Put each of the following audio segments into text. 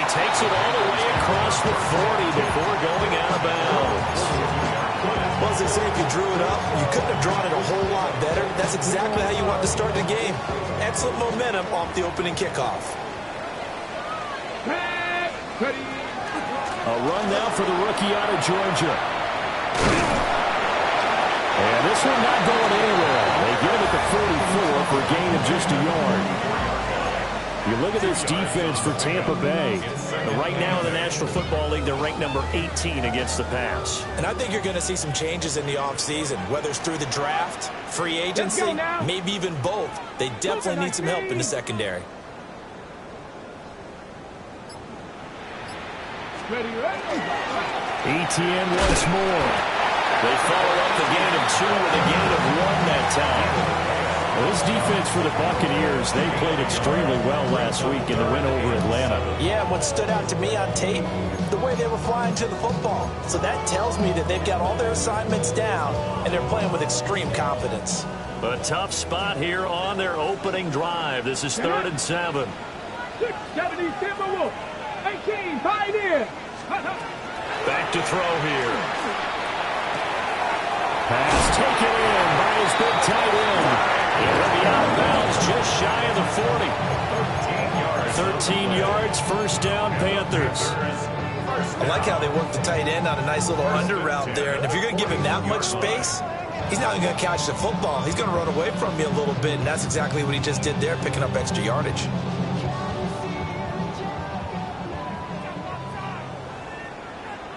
he takes it all the way across the 40 before going out of bounds. Well, as they say, if you drew it up, you couldn't have drawn it a whole lot better. That's exactly how you want to start the game. Excellent momentum off the opening kickoff. A run now for the rookie out of Georgia. And this one not going anywhere. They get him at the 44 for a gain of just a yard. You look at this defense for Tampa Bay. But right now in the National Football League, they're ranked number 18 against the pass. And I think you're going to see some changes in the offseason, whether it's through the draft, free agency, maybe even both. They definitely need some help in the secondary. ETN once more. They follow up the gain of 2 with a gain of 1 that time. Well, this defense for the Buccaneers, they played extremely well last week in the win over Atlanta. Yeah, what stood out to me on tape, the way they were flying to the football. So that tells me that they've got all their assignments down, and they're playing with extreme confidence. A tough spot here on their opening drive. This is 3rd and 7. 670 Timberwolves. 18, tight end. Back to throw here. Pass taken in by his big tight end. He'll be out of bounds just shy of the 40. 13 yards, first down, Panthers. I like how they work the tight end on a nice little under route there. And if you're going to give him that much space, he's not going to catch the football. He's going to run away from you a little bit, and that's exactly what he just did there, picking up extra yardage.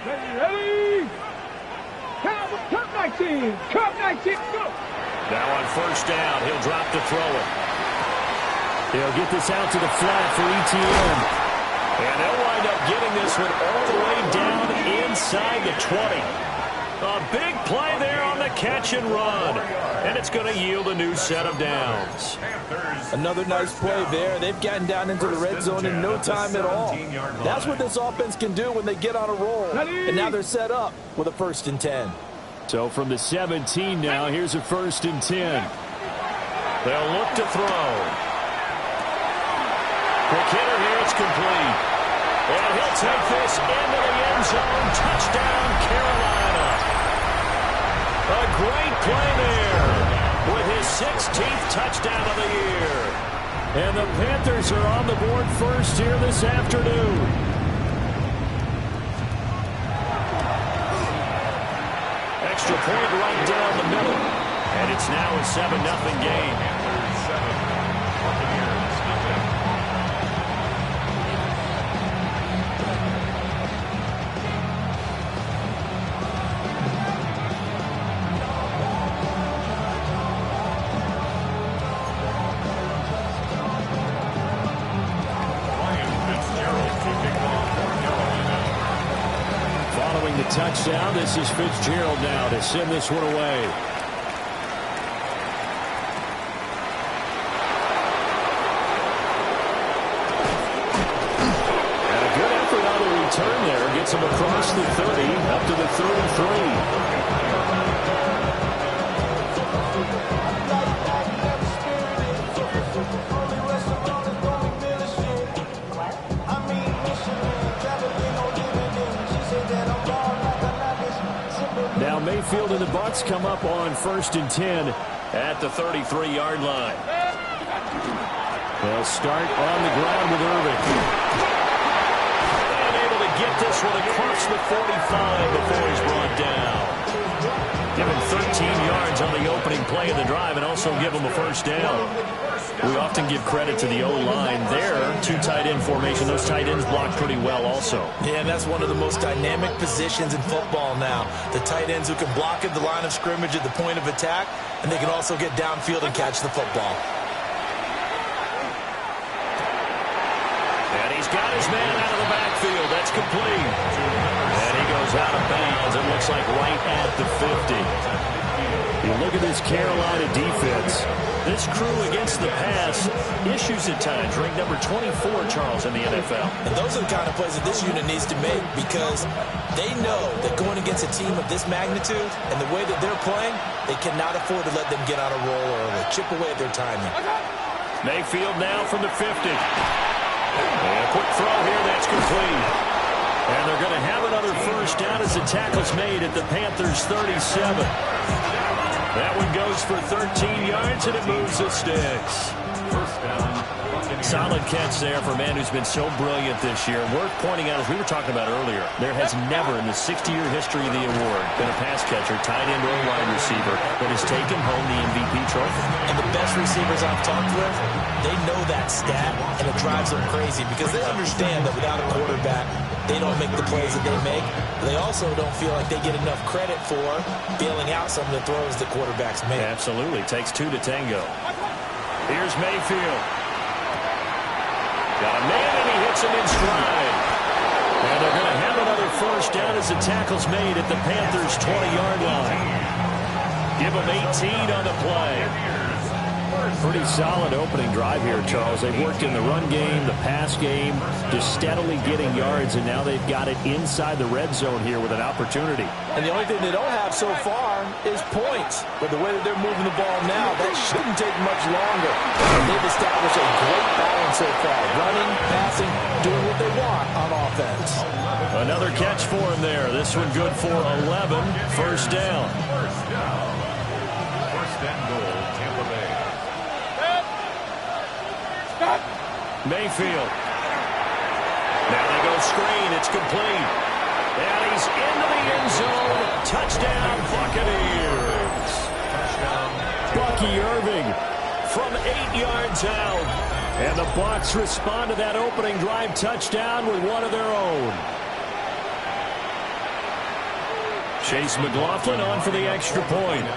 Ready? Cup 19. Cup 19. Go. Now on first down, he'll drop to throw it. He'll get this out to the flat for ETN. And they'll wind up getting this one all the way down inside the 20. A big play there on the catch and run. And it's going to yield a new set of downs. Another nice play there. They've gotten down into the red zone in no time at all. That's what this offense can do when they get on a roll. And now they're set up with a 1st and 10. So from the 17 now, here's a 1st and 10. They'll look to throw. Quick hitter here, it's complete. And he'll take this into the end zone. Touchdown, Carolina. A great play there with his 16th touchdown of the year. And the Panthers are on the board first here this afternoon. Extra point right down the middle. And it's now a 7-0 game. Following the touchdown, this is Fitzgerald now to send this one away. And a good effort on the return there. Gets him across the 30, up to the 33. Now Mayfield and the Bucs come up on 1st and 10 at the 33-yard line. They'll start on the ground with Irving. And able to get this one across the 45 before he's brought down. Give him 13 yards on the opening play of the drive and also give him a 1st down. We often give credit to the O-line there. 2 tight end formation. Those tight ends block pretty well also. Yeah, and that's one of the most dynamic positions in football now. The tight ends who can block at the line of scrimmage at the point of attack, and they can also get downfield and catch the football. And he's got his man out of the backfield. That's complete. And he goes out of bounds. It looks like right at the 50. You look at this Carolina defense. This crew against the pass, issues at times, ranked number 24, Charles, in the NFL. And those are the kind of plays that this unit needs to make because they know that going against a team of this magnitude and the way that they're playing, they cannot afford to let them get on a roll early, chip away at their timing. Mayfield now from the 50. And a quick throw here, that's complete. And they're going to have another first down as the tackle's made at the Panthers' 37. That one goes for 13 yards, and it moves the sticks. First down. Solid catch there for a man who's been so brilliant this year. Worth pointing out, as we were talking about earlier, there has never in the 60-year history of the award been a pass catcher, tight end, or wide receiver that has taken home the MVP trophy. And the best receivers I've talked with, they know that stat, and it drives them crazy because they understand that without a quarterback, they don't make the plays that they make. They also don't feel like they get enough credit for bailing out some of the throws the quarterbacks make. Absolutely. Takes two to tango. Here's Mayfield. Got a man, and he hits him in stride. And they're going to have another first down as the tackle's made at the Panthers' 20-yard line. Give them 18 on the play. Pretty solid opening drive here, Charles. They've worked in the run game, the pass game, just steadily getting yards, and now they've got it inside the red zone here with an opportunity. And the only thing they don't have so far is points. But the way that they're moving the ball now, that shouldn't take much longer. They've established a great balance so far. Running, passing, doing what they want on offense. Another catch for him there. This one good for 11. First down. First and goal, Tampa Bay. Mayfield. Now they go screen. It's complete. And he's into the end zone. Touchdown, Buccaneers. Bucky Irving from 8 yards out. And the Bucs respond to that opening drive touchdown with one of their own. Chase McLaughlin on for the extra point.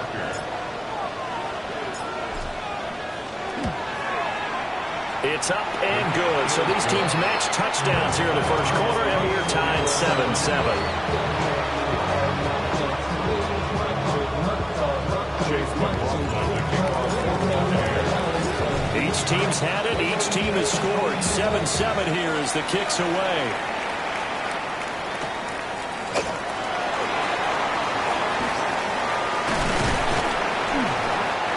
It's up and good. So these teams match touchdowns here in the first quarter, and we're tied 7-7. Each team's had it. Each team has scored. 7-7 here as the kick's away.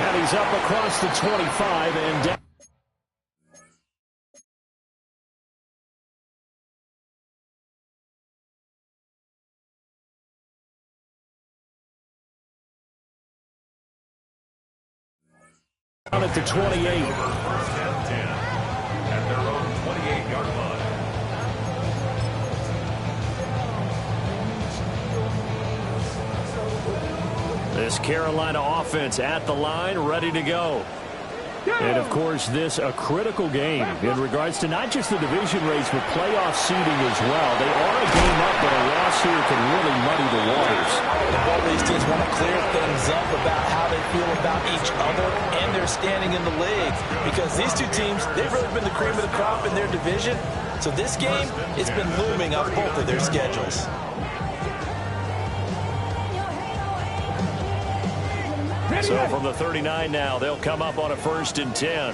And he's up across the 25 and down. Down at the 28. First and 10 at their own 28-yard line. This Carolina offense at the line, ready to go. And, of course, this a critical game in regards to not just the division race, but playoff seeding as well. They are a game up, but a loss here can really muddy the waters. And both these teams want to clear things up about how they feel about each other and their standing in the league. Because these two teams, they've really been the cream of the crop in their division. So this game, it's been looming up both of their schedules. So from the 39 now, they'll come up on a 1st and 10.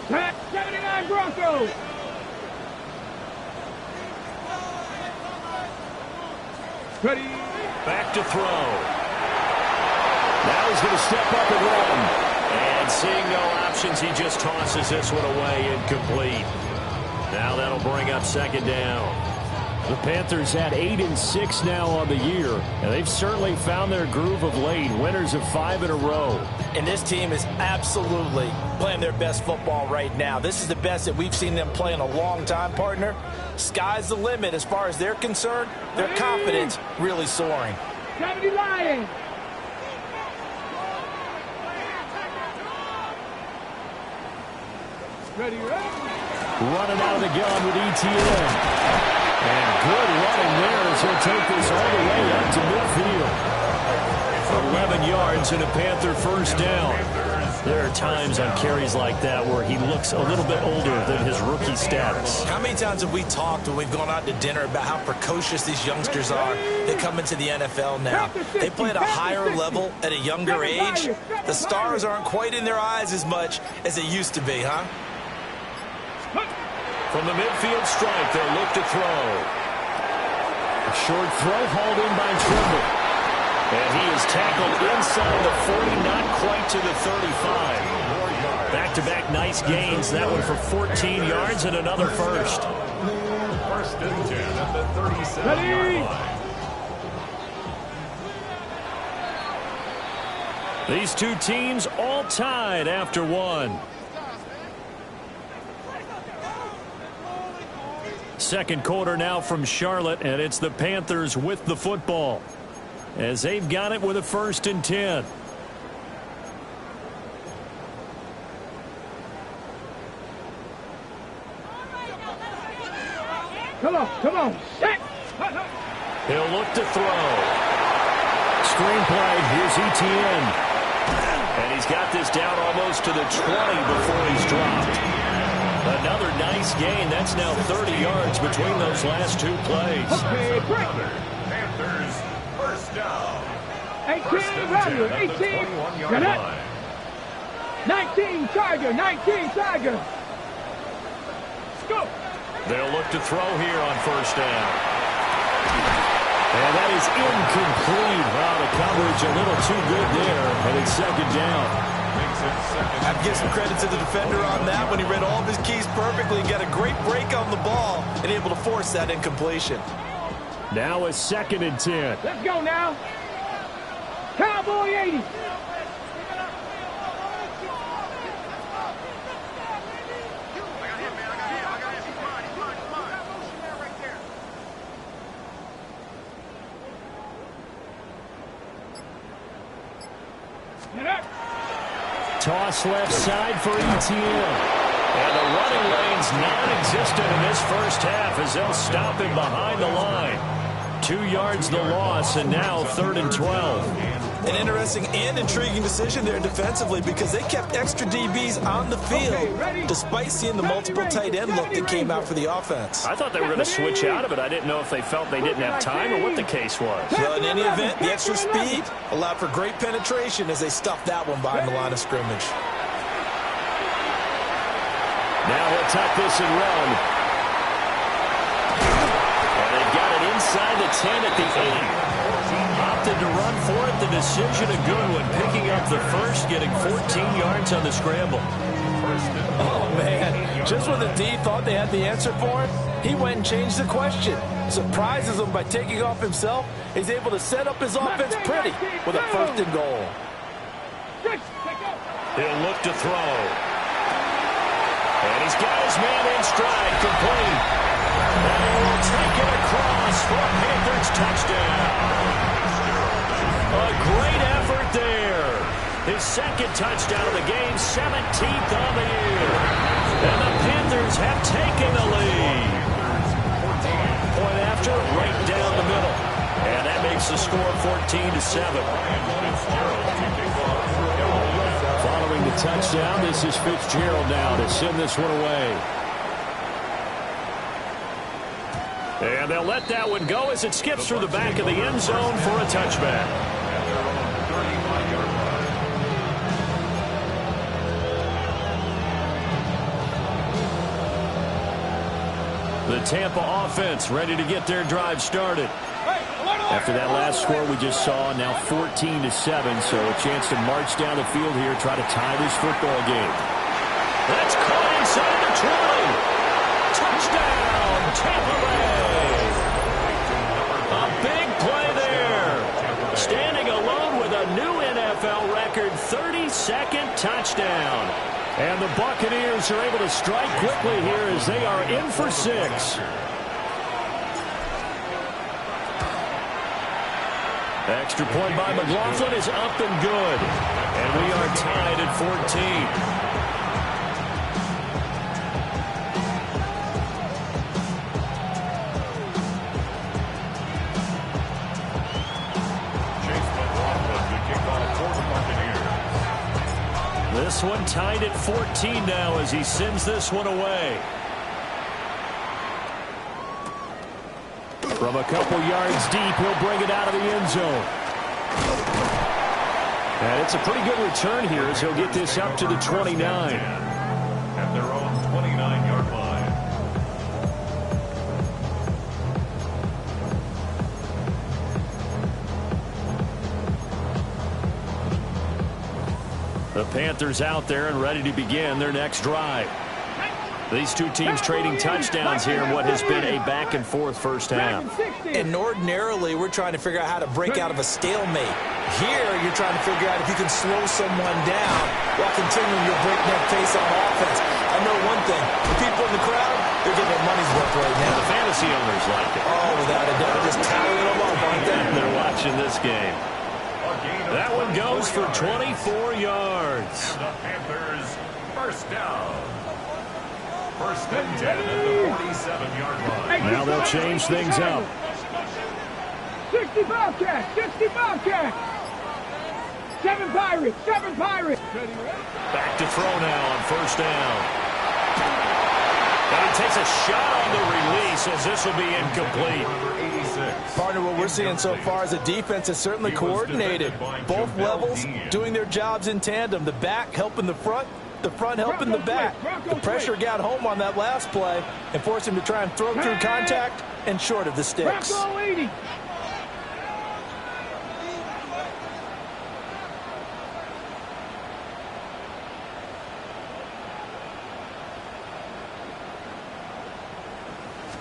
79 Broncos. Ready. Back to throw. Now he's going to step up and run. And seeing no options, he just tosses this one away, incomplete. Now that'll bring up 2nd down. The Panthers had 8-6 now on the year, and they've certainly found their groove of late. Winners of 5 in a row. And this team is absolutely playing their best football right now. This is the best that we've seen them play in a long time, partner. Sky's the limit as far as they're concerned. Their confidence really soaring. 70 Lions. Ready. Running out of the gun with ETN. And good running there as he'll take this all the way up to midfield. 11 yards and a Panther first down. There are times on carries like that where he looks a little bit older than his rookie status. How many times have we talked when we've gone out to dinner about how precocious these youngsters are? They come into the NFL now. They play at a higher level at a younger age. The stars aren't quite in their eyes as much as they used to be, huh? From the midfield stripe, they'll look to throw. A short throw hauled in by Trimble. And he is tackled inside the 40, not quite to the 35. Back-to-back nice gains. That one for 14 yards and another first. First and 10 at the 37-yard line. These two teams all tied after one. Second quarter now from Charlotte, and it's the Panthers with the football as they've got it with a 1st and 10. Come on, set. He'll look to throw. Screenplay, here's Etienne. And he's got this down almost to the 20 before he's dropped. Another nice gain. That's now 30 yards between those last two plays. Okay, break it. Panthers, first down. 18, value, 18. Got it. 19, Tiger, 19, Tiger. Let's go. They'll look to throw here on 1st down. And that is incomplete. Wow, the coverage a little too good there. And it's 2nd down. I have to give some credit to the defender on that when he read all of his keys perfectly and got a great break on the ball and able to force that incompletion. Now a 2nd and 10. Let's go now. Cowboy 80. Toss left side for Etienne. And the running lane's non-existent in this first half as they'll stop him behind the line. 2 yards the loss, and now 3rd and 12. An interesting and intriguing decision there defensively because they kept extra DBs on the field despite seeing the multiple tight end look that came out for the offense. I thought they were going to switch out of it. I didn't know if they felt they didn't have time or what the case was. Well, in any event, the extra speed allowed for great penetration as they stuffed that one behind the line of scrimmage. Now he'll tuck this and run. And they've got it inside the 10 at the 8. Opted to run for it. The decision a good one. Picking up the first, getting 14 yards on the scramble. Oh, man. Just when the D thought they had the answer for it, he went and changed the question. Surprises them by taking off himself. He's able to set up his offense pretty with a 1st and goal. He'll look to throw. And he's got his man in stride, complete. And he will take it across for a Panthers touchdown. A great effort there. His 2nd touchdown of the game, 17th on the year. And the Panthers have taken the lead. Point after, right down the middle. And that makes the score 14-7. Following the touchdown, this is Fitzgerald now to send this one away. And they'll let that one go as it skips through the back of the end zone for a touchback. The Tampa offense ready to get their drive started. After that last score we just saw, now 14-7, so a chance to march down the field here, try to tie this football game. That's caught inside the 20. Touchdown, Tampa Bay. A big play there. Standing alone with a new NFL record, 32nd touchdown. And the Buccaneers are able to strike quickly here as they are in for 6. Extra point by McLaughlin is up and good. And we are tied at 14. This one tied at 14 now as he sends this one away. From a couple yards deep, he'll bring it out of the end zone. And it's a pretty good return here as he'll get this up to the 29. At their own 29-yard line. The Panthers out there and ready to begin their next drive. These two teams trading touchdowns here in what has been a back-and-forth first half. And ordinarily, we're trying to figure out how to break out of a stalemate. Here, you're trying to figure out if you can slow someone down while continuing your breakneck pace on offense. I know one thing. The people in the crowd, they're getting their money's worth right now. The fantasy owners like it. Oh, without a doubt. Just tallying them up, aren't they? They're watching this game. That one goes for 24 yards. And the Panthers first down. First and 10 at the 47-yard line. Now they'll change things up. 60 Bobcats, 60 Bobcats. 7 Pirates, 7 Pirates. Back to throw now on first down. And he takes a shot on the release as this will be incomplete. Partner, what we're seeing so far is the defense is certainly coordinated. Both levels doing their jobs in tandem. The back helping the front helping the back. The pressure got home on that last play and forced him to try and throw through contact and short of the sticks. Bronco 80.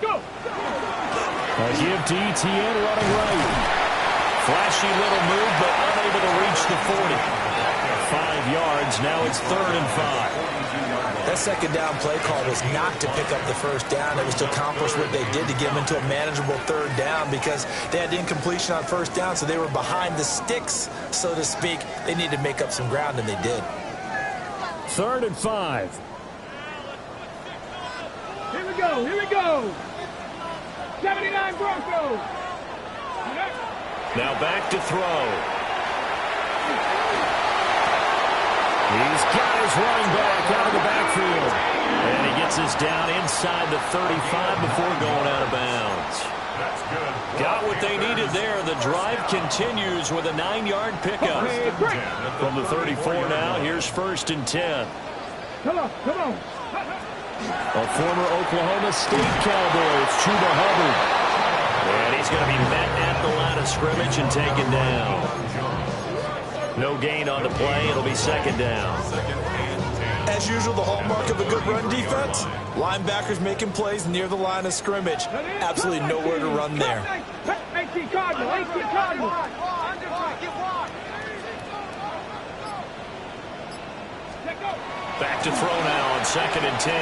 Go. A give to Etienne running right. Flashy little move, but unable to reach the 40. 5 yards. Now it's 3rd and 5. That second down play call was not to pick up the first down. It was to accomplish what they did to get them into a manageable 3rd down because they had incompletion on first down, so they were behind the sticks, so to speak. They needed to make up some ground, and they did. 3rd and 5. Here we go, here we go. 79 Broncos. Now back to throw. He's got his running back out of the backfield. And he gets us down inside the 35 before going out of bounds. That's good. Got what they needed there. The drive continues with a 9-yard pickup. From the 34 now, here's 1st and 10. Come on, come on. A former Oklahoma State Cowboy, it's Chuba Hubbard. And he's going to be met at the line of scrimmage and taken down. No gain on the play. It'll be 2nd down. As usual, the hallmark of a good run defense, linebackers making plays near the line of scrimmage. Absolutely nowhere to run there. 18 Cardinal, 18 Cardinal. Back to throw now on 2nd and 10.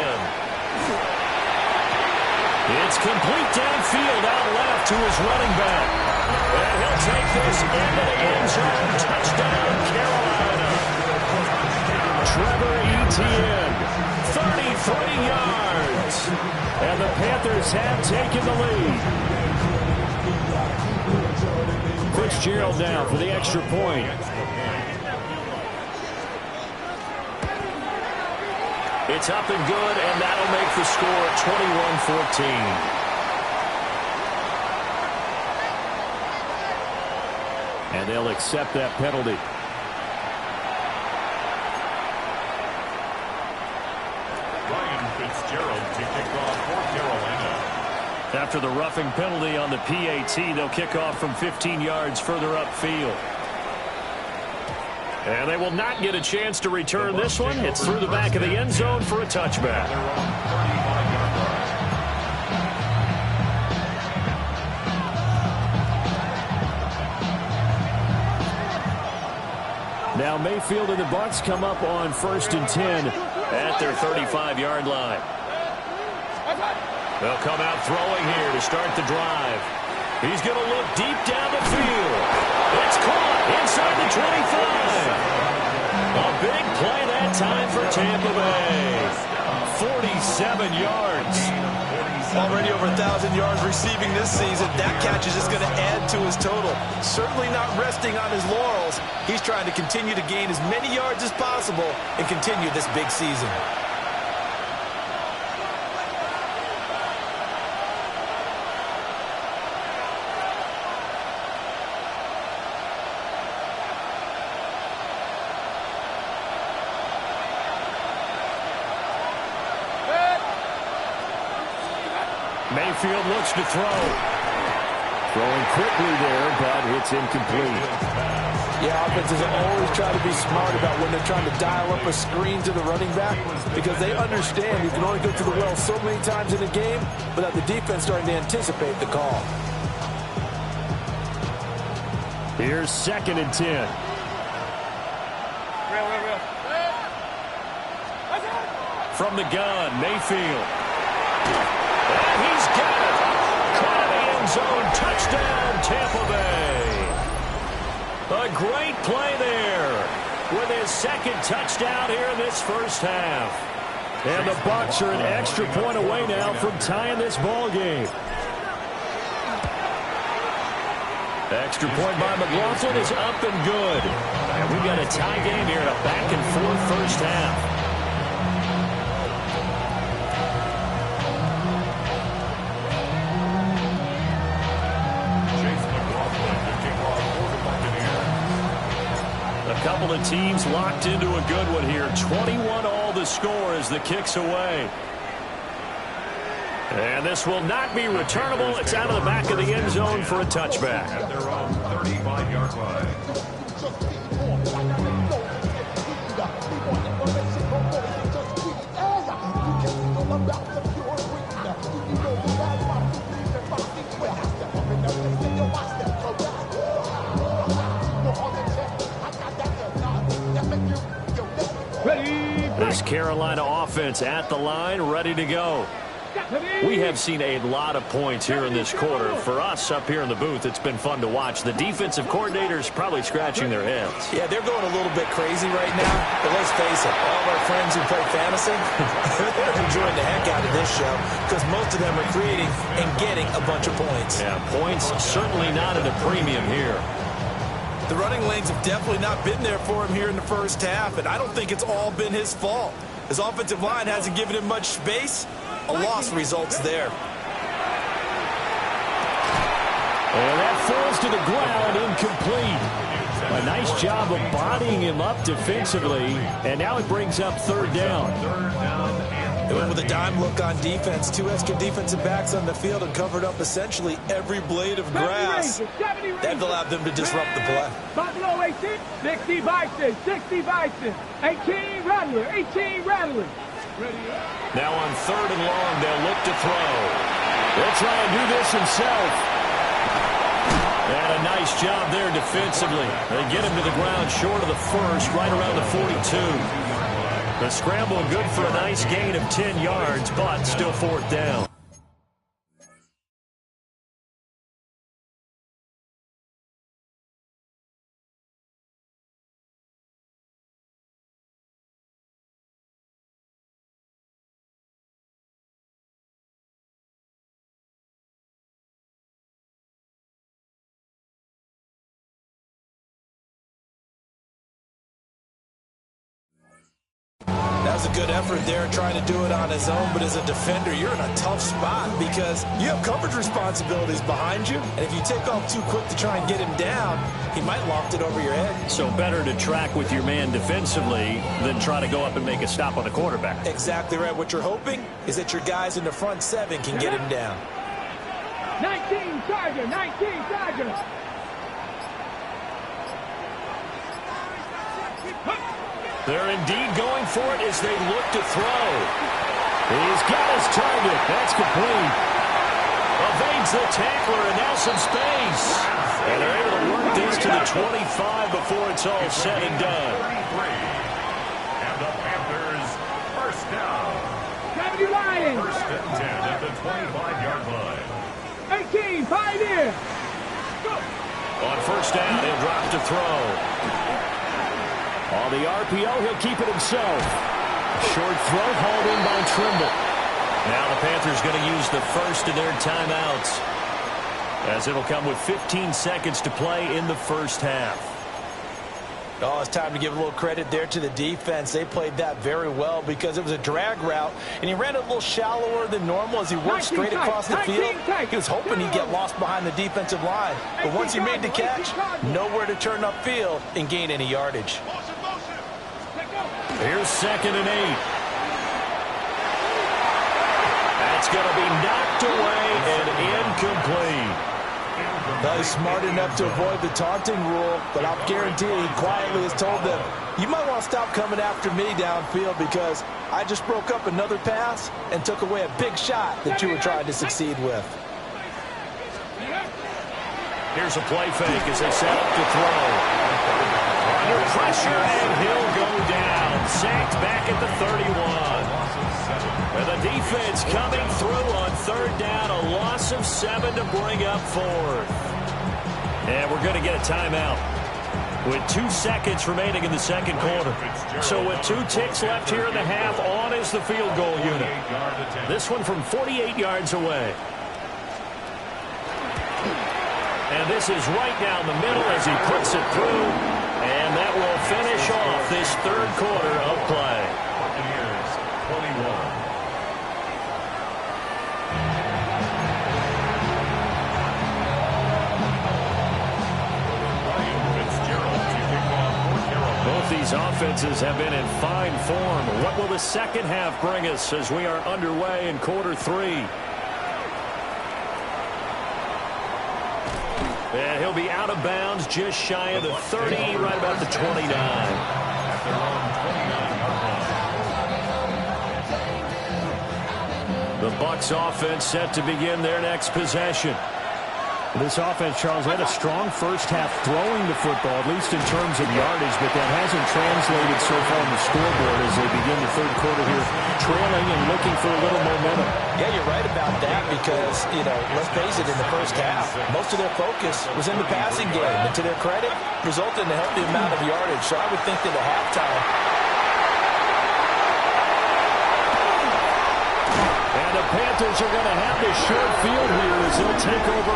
It's complete downfield out left to his running back. And he'll take this into the end zone. Touchdown, Carolina. Trevor Etienne, 33 yards. And the Panthers have taken the lead. Fitzgerald now for the extra point. It's up and good, and that'll make the score 21-14. And they'll accept that penalty. Ryan Fitzgerald to kick off for Carolina. After the roughing penalty on the PAT, they'll kick off from 15 yards further upfield. And they will not get a chance to return this one. It's through the back of the end zone for a touchback. Now Mayfield and the Bucs come up on 1st and 10 at their 35-yard line. They'll come out throwing here to start the drive. He's going to look deep down the field. It's caught inside the 25. A big play that time for Tampa Bay. 47 yards. Already over 1,000 yards receiving this season. That catch is just going to add to his total. Certainly not resting on his laurels. He's trying to continue to gain as many yards as possible and continue this big season. Mayfield looks to throw. Throwing quickly there, but it's incomplete. Yeah, offenses always try to be smart about when they're trying to dial up a screen to the running back because they understand you can only go to the well so many times in a game without the defense starting to anticipate the call. Here's 2nd and 10. From the gun, Mayfield. And he's got it. Caught in the end zone. Touchdown, Tampa Bay. A great play there with his 2nd touchdown here in this first half. And the Bucs are an extra point away now from tying this ball game. Extra point by McLaughlin is up and good. And we've got a tie game here in a back-and-forth first half. A couple of teams locked into a good one here. 21-all the score as the kick's away. And this will not be returnable. It's out of the back of the end zone for a touchback. At their own 35-yard line. This Carolina offense at the line, ready to go. We have seen a lot of points here in this quarter. For us up here in the booth, it's been fun to watch. The defensive coordinators probably scratching their heads. Yeah, they're going a little bit crazy right now. But let's face it, all of our friends who play fantasy, they're enjoying the heck out of this show because most of them are creating and getting a bunch of points. Yeah, points certainly not at a premium here. The running lanes have definitely not been there for him here in the first half, and I don't think it's all been his fault. His offensive line hasn't given him much space. A loss results there. And that falls to the ground, incomplete. A nice job of bodying him up defensively, and now it brings up 3rd down. They went with a dime look on defense. 2 extra defensive backs on the field and covered up essentially every blade of grass. That allowed them to disrupt the play. Buffalo 18, 60 Bison, 60 Bison, 18 Rattler, 18 Rattler. Now on 3rd and long, they'll look to throw. They'll try and do this himself. And a nice job there defensively. They get him to the ground short of the first, right around the 42. The scramble good for a nice gain of 10 yards, but still 4th down. That was a good effort there trying to do it on his own, but as a defender, you're in a tough spot because you have coverage responsibilities behind you, and if you take off too quick to try and get him down, he might loft it over your head. So better to track with your man defensively than try to go up and make a stop on the quarterback. Exactly right. What you're hoping is that your guys in the front 7 can get him down. 19 Charger, 19 Charger. They're indeed going for it as they look to throw. He's got his target. That's complete. Evades the tackler and now some space. And they're able to work this to the 25 before it's all said and done. And the Panthers, 1st down. 70 Lions. 1st and 10 at the 25-yard line. 18, Pioneer. On 1st down, he'll drop to throw. On the RPO, he'll keep it himself. Short throw hauled in by Trimble. Now the Panthers going to use the first of their timeouts, as it'll come with 15 seconds to play in the first half. Oh, it's time to give a little credit there to the defense. They played that very well because it was a drag route, and he ran it a little shallower than normal as he worked straight across the field. He was hoping he'd get lost behind the defensive line, but once he made the catch, nowhere to turn upfield and gain any yardage. Here's 2nd and 8. That's going to be knocked away and incomplete. Well, he's smart enough to avoid the taunting rule, but I'll guarantee he quietly has told them, you might want to stop coming after me downfield because I just broke up another pass and took away a big shot that you were trying to succeed with. Here's a play fake as they set up to throw. Under pressure, and he'll go down. Sacked back at the 31. And the defense coming through on third down. A loss of 7 to bring up fourth. And we're going to get a timeout with 2 seconds remaining in the second quarter. So with 2 ticks left here in the half, on is the field goal unit. This one from 48 yards away. And this is right down the middle as he puts it through. And that will finish off this third quarter of play. Buccaneers 21. Both these offenses have been in fine form. What will the second half bring us as we are underway in quarter 3? And he'll be out of bounds just shy of the 30, right about the 29. At their own 29-yard line. The Bucs offense set to begin their next possession. This offense, Charles, had a strong first half throwing the football, at least in terms of yardage, but that hasn't translated so far on the scoreboard as they begin the third quarter here, trailing and looking for a little momentum. Yeah, you're right about that because, let's face it, in the first half, most of their focus was in the passing game. And to their credit, resulted in a healthy amount of yardage. So I would think that at halftime, the Panthers are going to have this short field here as they'll take over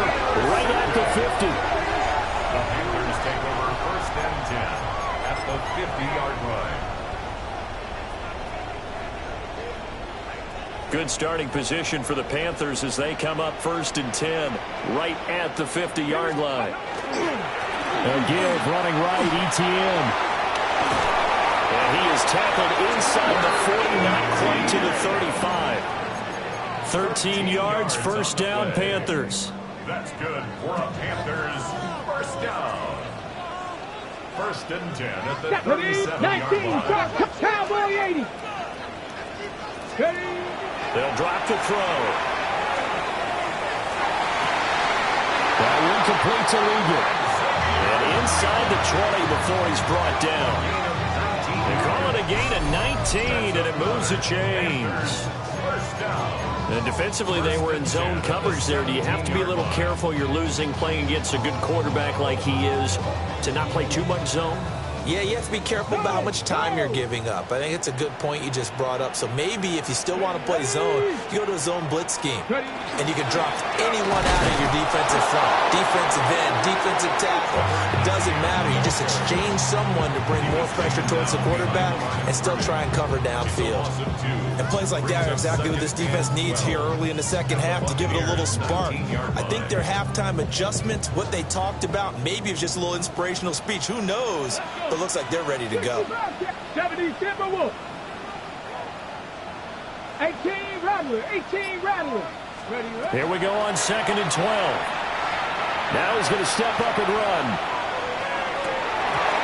right at the 50. The Panthers take over first and 10 at the 50-yard line. Good starting position for the Panthers as they come up first and 10 right at the 50-yard line. And give running right, ETN. And he is tackled inside the 40, not quite to the 35. 13 yards, first down, Panthers. That's good for a Panthers first down. First and 10 at the 37-yard 19, line. Cowboy 80. They'll drop to throw. That incomplete to Luger. And inside the 20 before he's brought down. They call it a gain of 19, and it moves the chains. First down. And defensively, they were in zone coverage there. Do you have to be a little careful? You're losing playing against a good quarterback like he is to not play too much zone? yeah, you have to be careful about how much time you're giving up. I think it's a good point you just brought up. So maybe if you still want to play zone, you go to a zone blitz scheme. And you can drop anyone out of your defensive front. Defensive end, defensive tackle. It doesn't matter. You just exchange someone to bring more pressure towards the quarterback and still try and cover downfield. And plays like that are exactly what this defense needs here early in the second half to give it a little spark. I think their halftime adjustment, what they talked about, maybe it's just a little inspirational speech. Who knows? But it looks like they're ready to go. 70 Timberwolves. 18 Rattler. 18 Rattler. Ready. Here we go on 2nd and 12. Now he's going to step up and run.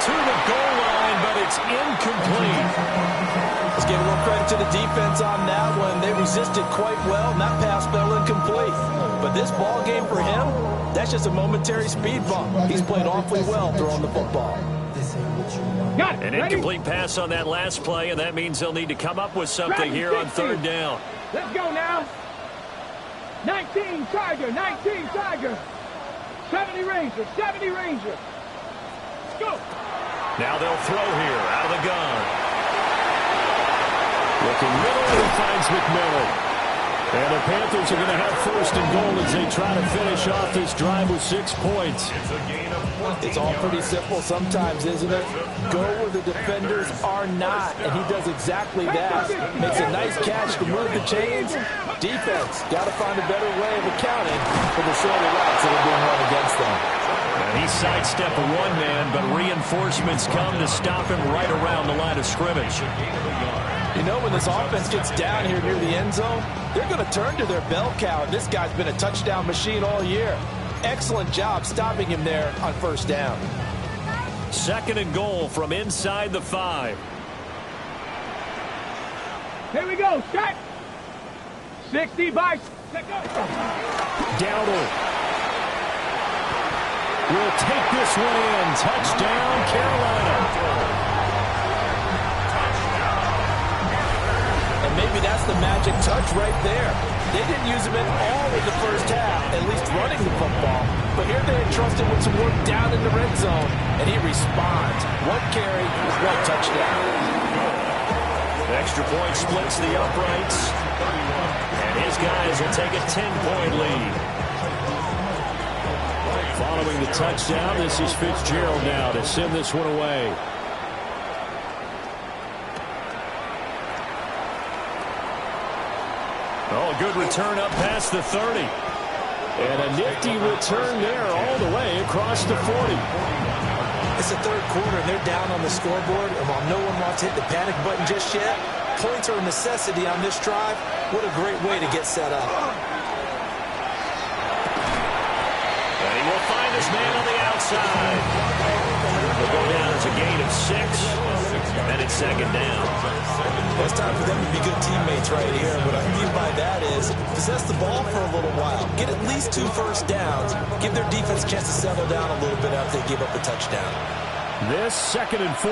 To the goal line, but it's incomplete. Let's give a little credit to the defense on that one. They resisted quite well, and that pass fell incomplete. But this ball game for him, that's just a momentary speed bump. He's played awfully well throwing the football. An incomplete pass on that last play, and that means they'll need to come up with something here on 3rd down. Let's go now. 19 Tiger, 19 Tiger. 70 Ranger, 70 Ranger. Let's go. Now they'll throw here out of the gun. Looking middle, and finds McMillan. And the Panthers are going to have 1st and goal as they try to finish off this drive with 6 points. It's a gain of 14. It's all pretty simple sometimes, isn't it? Go where the defenders are not, and he does exactly that. Makes a nice catch to move the chains. Defense got to find a better way of accounting for the shorter routes that are being run against them. And he sidestepped one man, but reinforcements come to stop him right around the line of scrimmage. You know, when this offense gets down here near the end zone, they're going to turn to their bell cow. This guy's been a touchdown machine all year. excellent job stopping him there on first down. 2nd and goal from inside the 5. Here we go. Set. 60 by. Dowdle will take this one in. Touchdown, Carolina. And maybe that's the magic touch right there. They didn't use him at all in the first half, at least running the football. But here they entrust him with some work down in the red zone, and he responds. 1 carry, 1 touchdown. Extra point splits the uprights. And his guys will take a 10-point lead. Following the touchdown, this is Fitzgerald now to send this one away. Oh, a good return up past the 30. And a nifty return there all the way across the 40. It's the 3rd quarter, and they're down on the scoreboard. And while no one wants to hit the panic button just yet, points are a necessity on this drive. What a great way to get set up. And he will find his man on the outside. He'll go down as a gain of 6. And it's 2nd down. It's time for them to be good teammates right here. What I mean by that is possess the ball for a little while. Get at least 2 first downs. Give their defense a chance to settle down a little bit after they give up a touchdown. This 2nd and 4.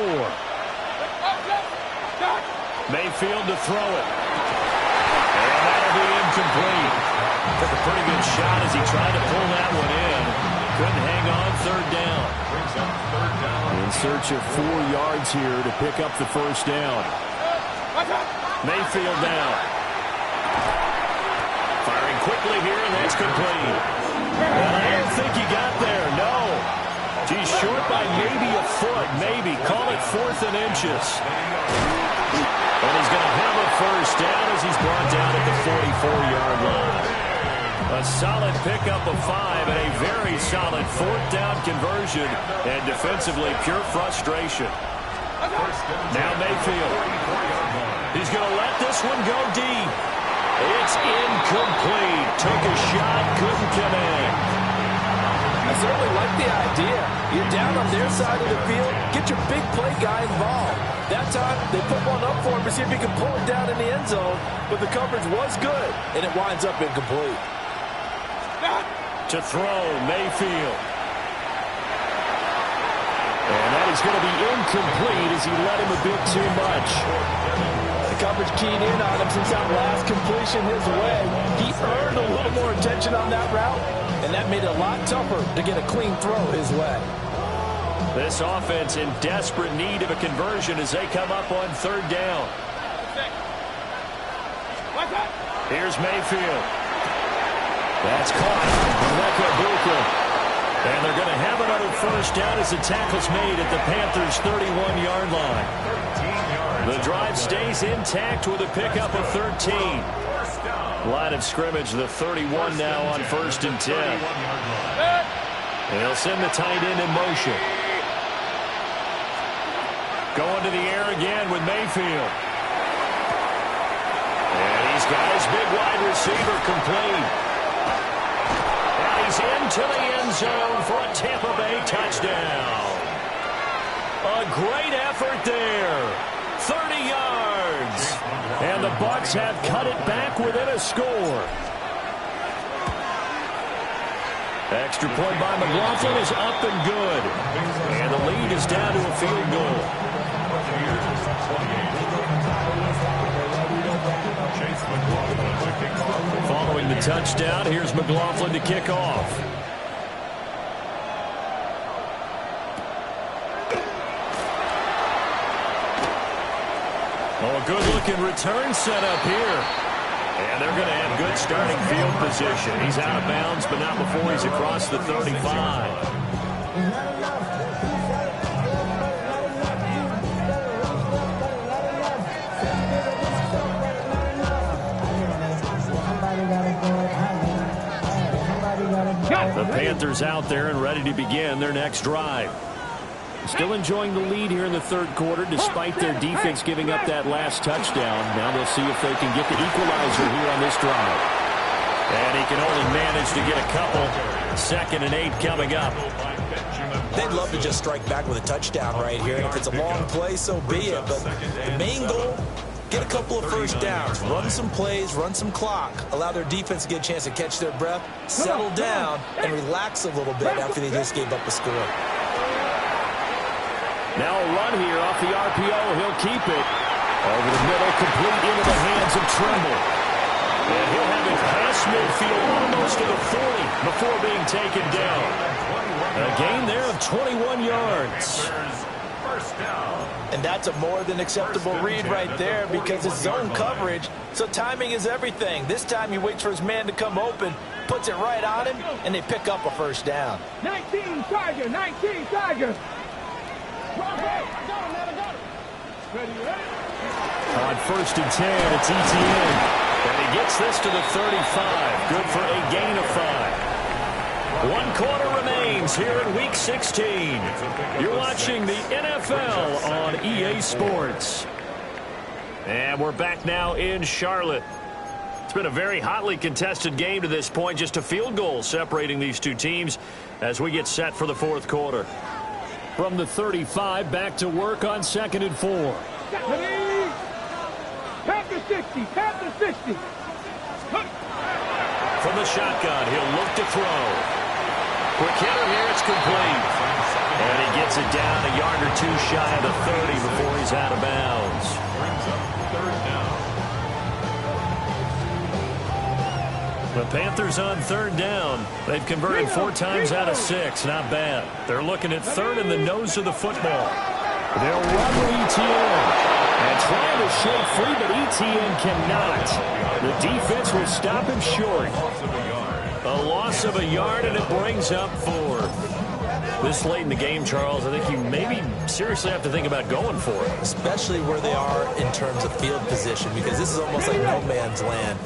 Mayfield to throw it. And that'll be incomplete. Took a pretty good shot as he tried to pull that one in. Couldn't hang on 3rd down. In search of 4 yards here to pick up the first down. Mayfield down. Firing quickly here, and that's complete. Well, I don't think he got there, no. He's short by maybe a foot, maybe. Call it 4th and inches. And he's going to have a first down as he's brought down at the 44-yard line. A solid pickup of 5 and a very solid 4th down conversion. And defensively, pure frustration. Now Mayfield. He's going to let this one go deep. It's incomplete. Took a shot, couldn't connect. I certainly like the idea. You're down on their side of the field. Get your big play guy involved. That time, they put one up for him to see if he can pull it down in the end zone. But the coverage was good, and it winds up incomplete. To throw, Mayfield. And that is going to be incomplete as he let him a bit too much. The coverage keyed in on him since that last completion his way. He earned a little more attention on that route, and that made it a lot tougher to get a clean throw his way. This offense in desperate need of a conversion as they come up on 3rd down. Here's Mayfield. That's caught from Emeka Egbuka. And they're going to have another first down as the tackle's made at the Panthers' 31-yard line. The drive stays intact with a pickup of 13. Line of scrimmage, the 31 now on 1st and 10. They'll send the tight end in motion. Going to the air again with Mayfield. And he's got his big wide receiver complete. And he's into the end zone for a Tampa Bay touchdown. A great effort there. 30 yards. And the Bucs have cut it back within a score. Extra point by McLaughlin is up and good. And the lead is down to a field goal. Following the touchdown, here's McLaughlin to kick off. Oh, a good-looking return set up here. And they're going to have good starting field position. He's out of bounds, but not before he's across the 35. The Panthers out there and ready to begin their next drive. Still enjoying the lead here in the 3rd quarter despite their defense giving up that last touchdown. Now they'll see if they can get the equalizer here on this drive. And he can only manage to get a couple. 2nd and 8 coming up. They'd love to just strike back with a touchdown right here. And if it's a long play, so be it. But the main goal, get a couple of first downs, run some plays, run some clock, allow their defense to get a chance to catch their breath, settle down, and relax a little bit after they just gave up a score. Now a run here off the RPO. He'll keep it. Over the middle, complete into the hands of Tremble. And he'll have it past midfield almost to the 40 before being taken down. A gain there of 21 yards. And that's a more than acceptable read right there because it's zone coverage, so timing is everything. This time he waits for his man to come open, puts it right on him, and they pick up a first down. 19 Tiger, 19 Tiger. On 1st and 10, it's ETN. And he gets this to the 35. Good for a gain of 5. 1 quarter remains here in Week 16. You're watching the NFL on EA Sports. And we're back now in Charlotte. It's been a very hotly contested game to this point. Just a field goal separating these two teams as we get set for the 4th quarter. From the 35, back to work on 2nd and 4. Panther 60, Panther 60. From the shotgun, he'll look to throw. Quick hitter here, it's complete. And he gets it down a yard or two shy of the 30 before he's out of bounds. The Panthers on 3rd down. They've converted 4 times out of 6. Not bad. They're looking at 3rd in the nose of the football. They'll run with ETN. And trying to shake free, but ETN cannot. The defense will stop him short. A loss of a yard, and it brings up 4th. This late in the game, Charles, I think you maybe seriously have to think about going for it. Especially where they are in terms of field position, because this is almost like no man's land.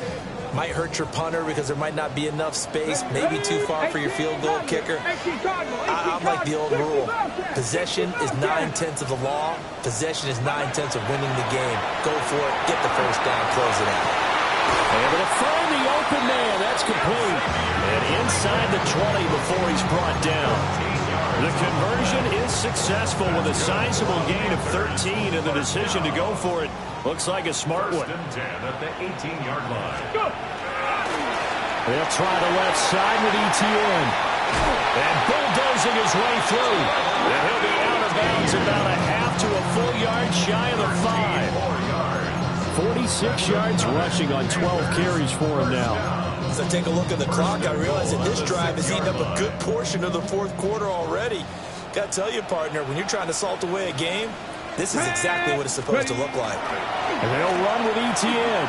Might hurt your punter because there might not be enough space, maybe too far for your field goal kicker. I'm like the old rule. Possession is 9/10 of the law. Possession is 9/10 of winning the game. Go for it. Get the first down. Close it out. Able to find the open man. That's complete. And inside the 20 before he's brought down. The conversion is successful with a sizable gain of 13, and the decision to go for it looks like a smart one. 10 at the 18-yard line. They'll try the left side with ETN. And bulldozing his way through. And he'll be out of bounds about a half to a full yard shy of the 5. 46 yards rushing on 12 carries for him now. As I take a look at the clock, I realize that this drive has eaten up a good portion of the 4th quarter already. Got to tell you, partner, when you're trying to salt away a game, this is exactly what it's supposed to look like. And they'll run with ETN.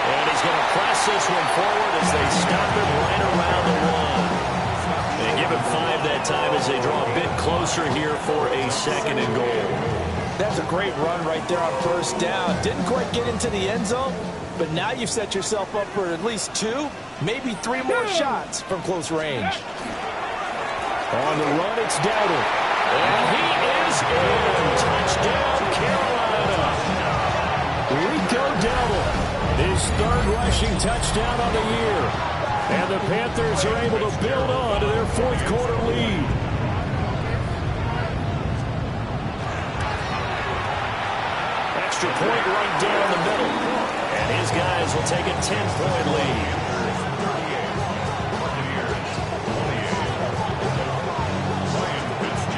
And he's going to press this one forward as they stop him right around the 1. They give him 5 that time as they draw a bit closer here for a 2nd and goal. That's a great run right there on 1st down. Didn't quite get into the end zone, but now you've set yourself up for at least 2, maybe 3 more shots from close range. On the run, it's Dowdle. And he is in. Touchdown, Carolina. Rico Dowdle, his 3rd rushing touchdown on the year. And the Panthers are able to build on to their 4th quarter lead. Extra point right down the middle. And his guys will take a 10-point lead.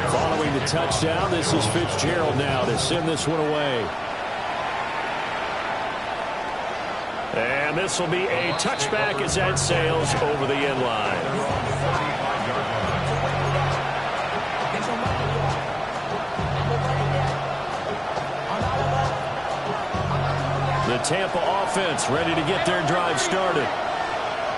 Following the touchdown, this is Fitzgerald now to send this one away. And this will be a touchback as that sails over the end line. The Tampa offense ready to get their drive started.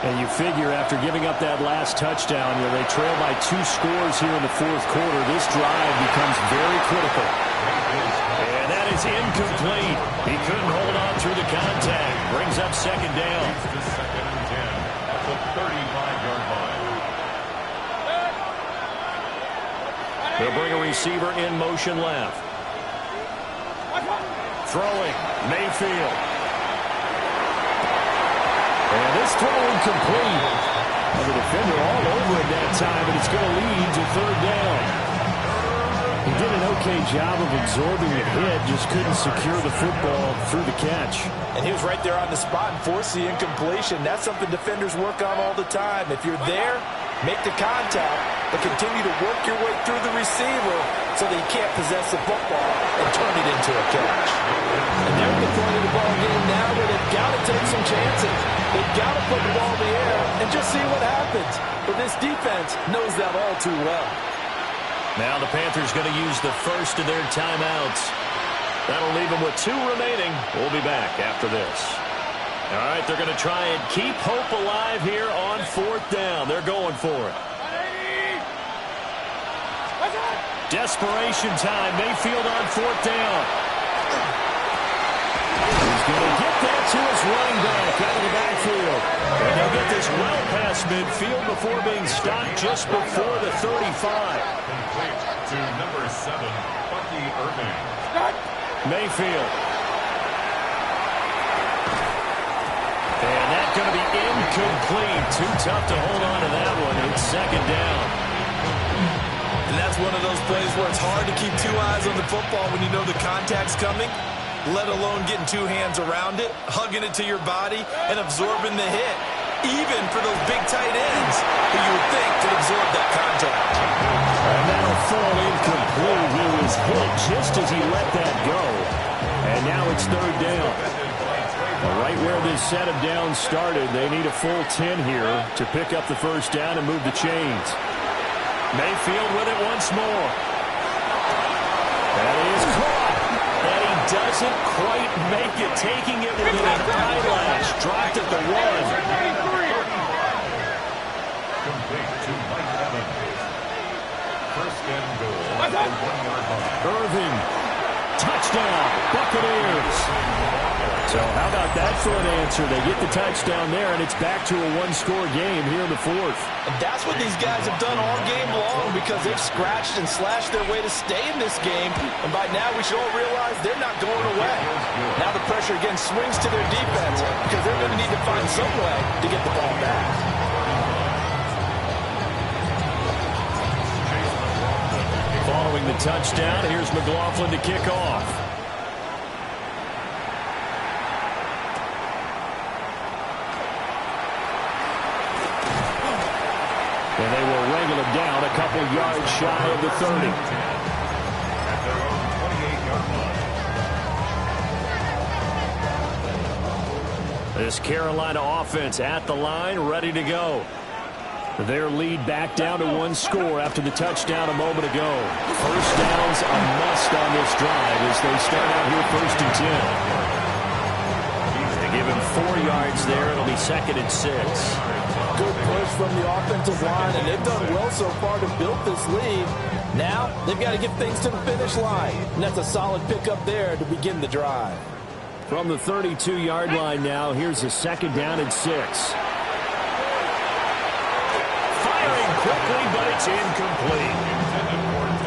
And you figure after giving up that last touchdown, they trail by 2 scores here in the 4th quarter. This drive becomes very critical. And that is incomplete. He couldn't hold on through the contact. Brings up 2nd down. It's 2nd and 10 at the 35-yard line. They'll bring a receiver in motion left. Throwing, Mayfield. And this throw incomplete. And the defender all over it that time, but it's going to lead to third down. He did an okay job of absorbing the hit, just couldn't secure the football through the catch. And he was right there on the spot and forced the incompletion. That's something defenders work on all the time. If you're there, make the contact, but continue to work your way through the receiver so that you can't possess the football and turn it into a catch. And they're at the point of the ball game now where they've got to take some chances. They've got to put the ball in the air and just see what happens. But this defense knows that all too well. Now the Panthers going to use the first of their timeouts. That'll leave them with 2 remaining. We'll be back after this. All right, they're going to try and keep hope alive here on 4th down. They're going for it. Desperation time. Mayfield on 4th down. He's going to get that to his running back out of the backfield. And they'll get this well past midfield before being stopped just before the 35. Complete to number 7, Bucky Irving. Mayfield. And that's going to be incomplete. Too tough to hold on to that one. It's 2nd down. And that's one of those plays where it's hard to keep 2 eyes on the football when you know the contact's coming, let alone getting 2 hands around it, hugging it to your body, and absorbing the hit, even for those big tight ends who you would think could absorb that contact. And that'll fall incomplete. He was hit just as he let that go. And now it's 3rd down. Right where this set of downs started, they need a full 10 here to pick up the first down and move the chains. Mayfield with it once more. That is caught. And he doesn't quite make it, taking it with an eyelash. Dropped at the 1. Complete to Mike Evans. 1st and goal at the 1-yard line. Irving. Touchdown. Buccaneers. So how about that for an answer? They get the touchdown there, and it's back to a 1-score game here in the 4th. And that's what these guys have done all game long because they've scratched and slashed their way to stay in this game. And by now we should all realize they're not going away. Now the pressure again swings to their defense because they're going to need to find some way to get the ball back. Following the touchdown, here's McLaughlin to kick off. And they will wrangle him down a couple yards shy of the 30. At their own 28-yard line. This Carolina offense at the line, ready to go. Their lead back down to 1 score after the touchdown a moment ago. First down's a must on this drive as they start out here 1st and 10. They give him 4 yards there. It'll be 2nd and 6. Good push from the offensive line, and they've done well so far to build this lead. Now they've got to get things to the finish line, and that's a solid pickup there to begin the drive. From the 32-yard line now, here's a 2nd down and 6. Firing quickly, but it's incomplete.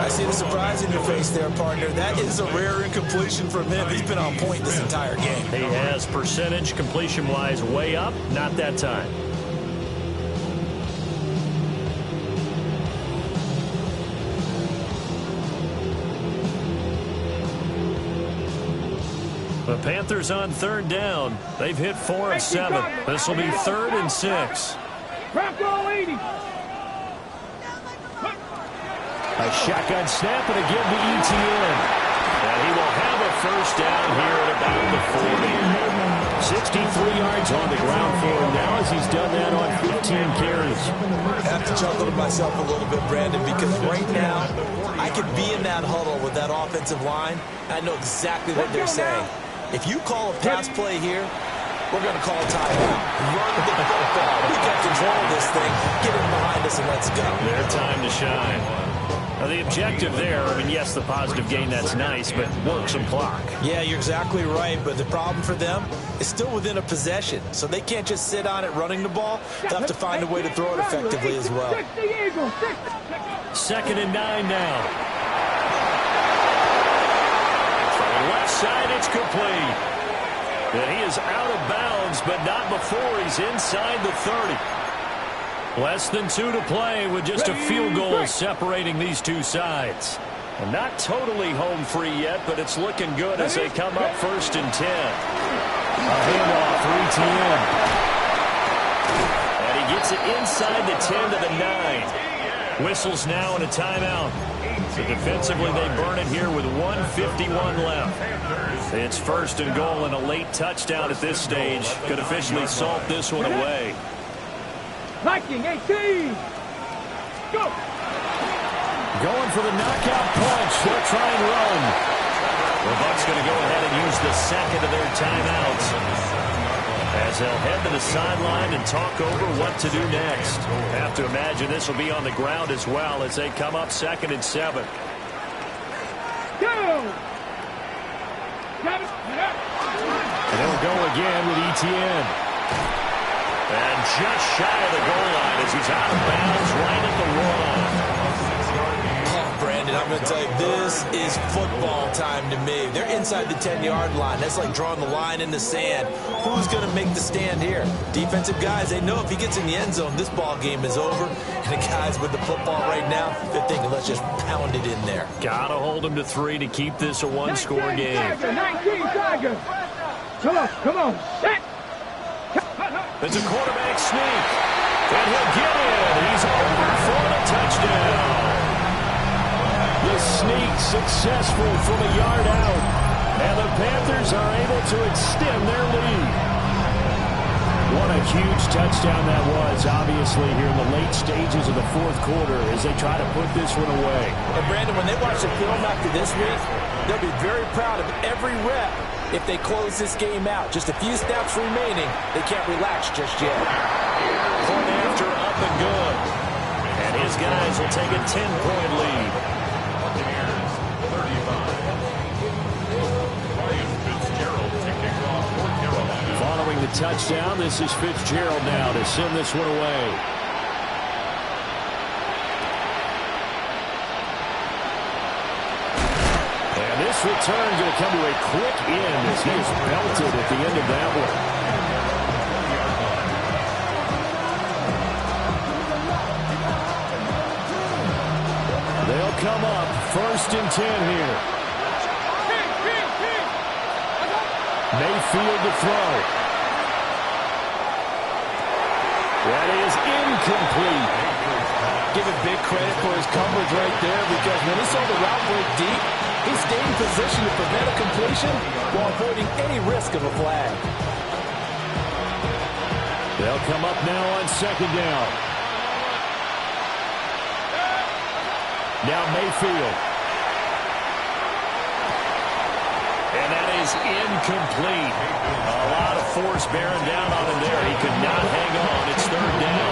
I see the surprise in your face there, partner. That is a rare incompletion from him. He's been on point this entire game. He has percentage completion-wise way up, not that time. The Panthers on 3rd down. They've hit 4 of 7. This will be 3rd and 6. Bronco 80. A shotgun snap and a give to ETN. And he will have a first down here at about the 40. 63 yards on the ground for him now as he's done that on 15 carries. I have to chuckle to myself a little bit, Brandon, because right now I could be in that huddle with that offensive line. I know exactly what they're saying. If you call a pass play here, we're going to call a timeout. Run the football. We got control of this thing. Get it behind us and let's go. Their time to shine. Now the objective there, I mean, yes, the positive gain, that's nice, but work some clock. Yeah, you're exactly right, but the problem for them is still within a possession, so they can't just sit on it running the ball. They'll have to find a way to throw it effectively as well. 2nd and 9 now. From the left side, it's complete. And he is out of bounds, but not before he's inside the 30. Less than 2 to play with just a field goal separating these two sides. And not totally home free yet, but it's looking good as they come up 1st and 10. A handoff for ETN. And he gets it inside the 10 to the 9. Whistles now and a timeout. So defensively, they burn it here with 1:51 left. It's 1st and goal and a late touchdown at this stage. Could officially salt this one away. Viking 18. Go. Going for the knockout punch. They'll try and run. The Bucs going to go ahead and use the second of their timeouts, as they'll head to the sideline and talk over what to do next. Have to imagine this will be on the ground as well as they come up 2nd and 7. Go! And they'll go again with ETN. And just shy of the goal line as he's out of bounds right at the 1. Brandon, I'm going to tell you, this is football time to me. They're inside the 10-yard line. That's like drawing the line in the sand. Who's going to make the stand here? Defensive guys, they know if he gets in the end zone, this ball game is over. And the guys with the football right now, they're thinking, let's just pound it in there. Got to hold them to 3 to keep this a one-score game. 19 Tiger. Come on. Set. It's a quarterback sneak. And he'll get in. He's over for the touchdown. The sneak successful from a yard out. And the Panthers are able to extend their lead. What a huge touchdown that was, obviously, here in the late stages of the 4th quarter as they try to put this one away. And, Brandon, when they watch the film after this week, they'll be very proud of every rep if they close this game out. Just a few snaps remaining. They can't relax just yet. Point after, up and good. And his guys will take a 10-point lead. Following the touchdown, this is Fitzgerald now to send this one away. And this return is going to come to a quick end as he is belted at the end of that one. They'll come up 1st and 10 here. Mayfield to throw. That is incomplete. Give him big credit for his coverage right there, because when he saw the route break deep, he stayed in position to prevent a completion while avoiding any risk of a flag. They'll come up now on 2nd down. Now Mayfield. And that is incomplete. A lot of force bearing down on him there. He could not hang on. It's 3rd down.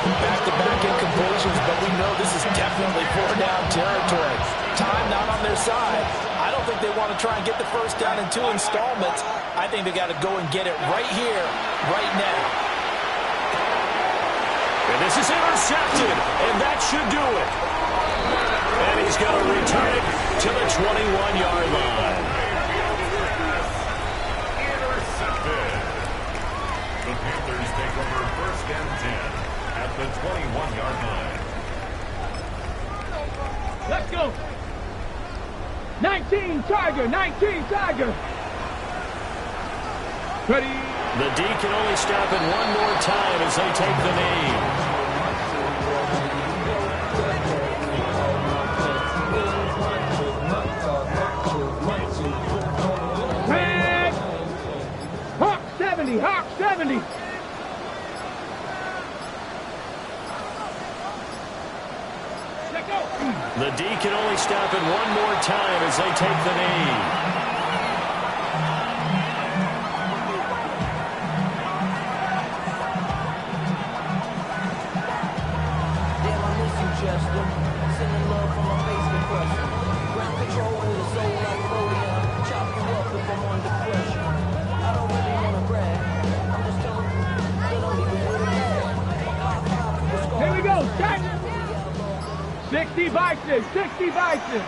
Back-to-back incompletions, but we know this is definitely 4-down territory. Time not on their side. I don't think they want to try and get the 1st down in 2 installments. I think they got to go and get it right here, right now. And this is intercepted, and that should do it. And he's going to return it to the 21-yard line. Intercepted. The Panthers take over 1st and 10 at the 21-yard line. Let's go. 19 Tiger. 19 Tiger. Ready. The D can only stop it one more time as they take the knee. Hawk 70, Hawk 70. Let go. The D can only stop it one more time as they take the knee. Here we go. 60 Bison. 60 Bison.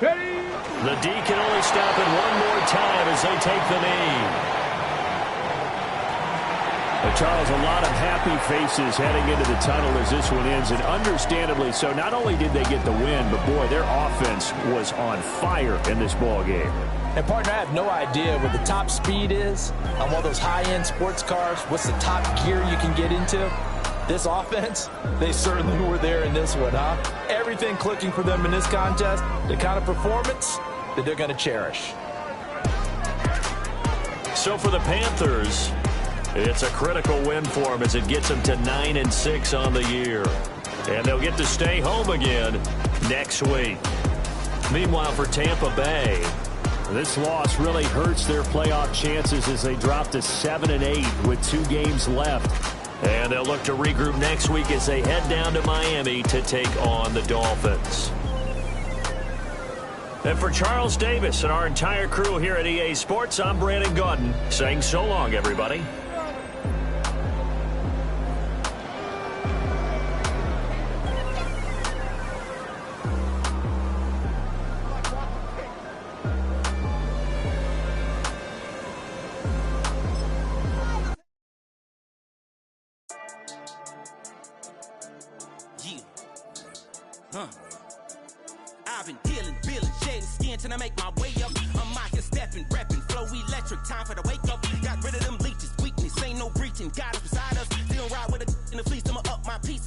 Ready? The D can only stop it one more time as they take the knee. Charles, a lot of happy faces heading into the tunnel as this one ends, and understandably so. Not only did they get the win, but boy, their offense was on fire in this ball game. And partner, I have no idea what the top speed is on one of those high-end sports cars. What's the top gear you can get into? This offense, they certainly were there in this one, huh? Everything clicking for them in this contest, the kind of performance that they're going to cherish. So for the Panthers, it's a critical win for them as it gets them to 9-6 on the year. And they'll get to stay home again next week. Meanwhile, for Tampa Bay, this loss really hurts their playoff chances as they drop to 7-8 with 2 games left. And they'll look to regroup next week as they head down to Miami to take on the Dolphins. And for Charles Davis and our entire crew here at EA Sports, I'm Brandon Gaudin saying so long, everybody. I've been dealing, billing, shedding skin till I make my way up. I'm out here stepping, repping, flow electric, time for the wake up. Got rid of them leeches, weakness, ain't no breaching. God is beside us, still ride with a in the fleece, I'ma up my piece.